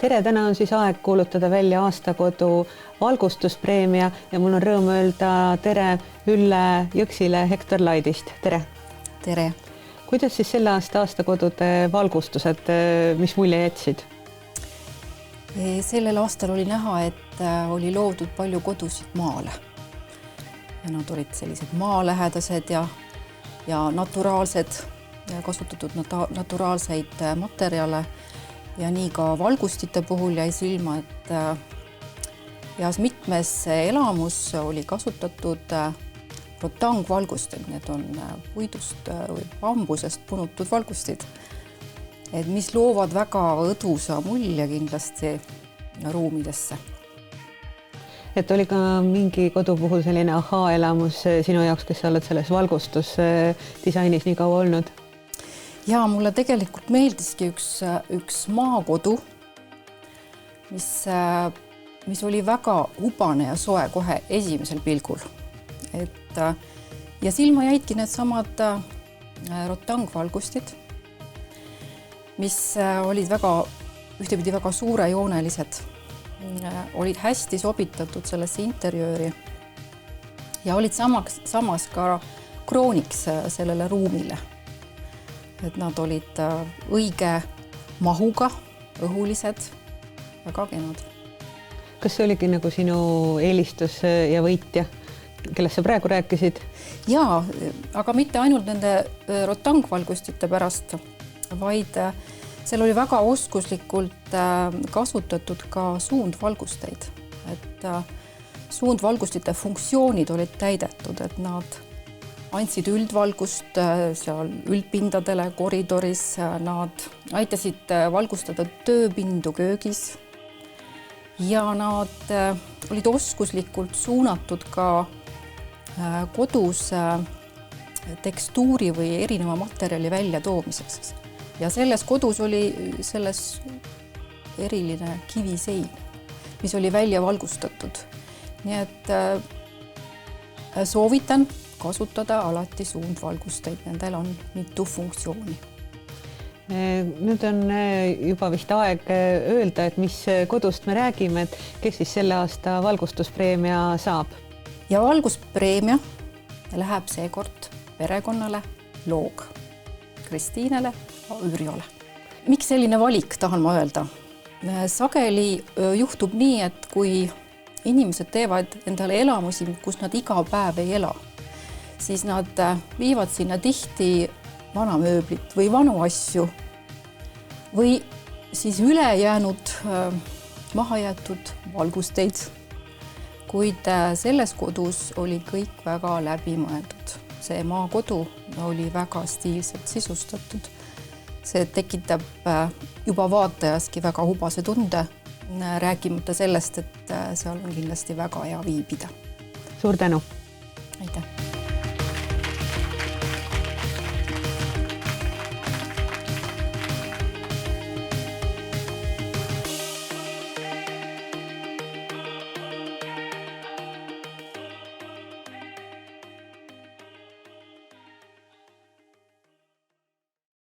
tere, täna on siis aeg kuulutada välja aastakodu valgustuspreemia ja mul on rõõm öelda tere Ülle Jõksile Hektor Laidist. Tere! Tere! Kuidas siis selle aasta aastakodude valgustused, mis mulje jätsid? Sellel aastal oli näha, et oli loodud palju kodusid maale. Ja nad olid sellised maalähedased ja naturaalsed, kasutatud naturaalseid materjale ja nii ka valgustite puhul jäi silma, et ja mitmes elamus oli kasutatud rotangvalgustid, need on puidust või bambusest punutud valgustid, et mis loovad väga õdusa mulje kindlasti ruumidesse. Et oli ka mingi kodu puhul selline ahaa-elamus sinu jaoks, kes sa oled selles valgustusdisainis nii kaua olnud? Ja mulle tegelikult meeldiski üks maakodu, mis oli väga hubane ja soe kohe esimesel pilgul. Ja silma jäidki need samad rotangvalgustid, mis olid ühtepidi väga suurejoonelised, olid hästi sobitatud sellesse interjööri ja olid samas ka krooniks sellele ruumile. Et nad olid õige mahuga, õhulised, väga kenad. Kas see oligi nagu sinu eelistus ja võitja, kellest sa praegu rääkisid? Jaa, aga mitte ainult nende rotangvalgustite pärast, vaid seal oli väga oskuslikult kasutatud ka suundvalgusteid. Et suundvalgustite funktsioonid olid täidetud, et nad andsid üldvalgust seal üldpindadele koridoris, nad aitasid valgustada tööpindu köögis ja nad olid oskuslikult suunatud ka kodus tekstuuri või erineva materjali väljatoomiseks. Ja selles kodus oli eriline kivisein, mis oli välja valgustatud. Nii et soovitan kasutada alati suundvalgusteid, nendel on mitu funktsiooni. Nüüd on juba vist aeg öelda, et mis kodust me räägime, et kes siis selle aasta valgustuspreemia saab? Ja valguspreemia läheb seekord perekonnale Loog, Kristiinele ja Ürjole. Miks selline valik, tahan ma öelda? Sageli juhtub nii, et kui inimesed teevad endale elamusi, kus nad iga päev ei ela, siis nad viivad sinna tihti vana mööblit või vanu asju või siis ülejäänud mahajäetud valgusteid. Kuid selles kodus oli kõik väga läbimõeldud. See maakodu oli väga stiilselt sisustatud. See tekitab juba vaatajaski väga hubase tunde, rääkimata sellest, et seal on kindlasti väga hea viibida. Suur tänu! Aitäh!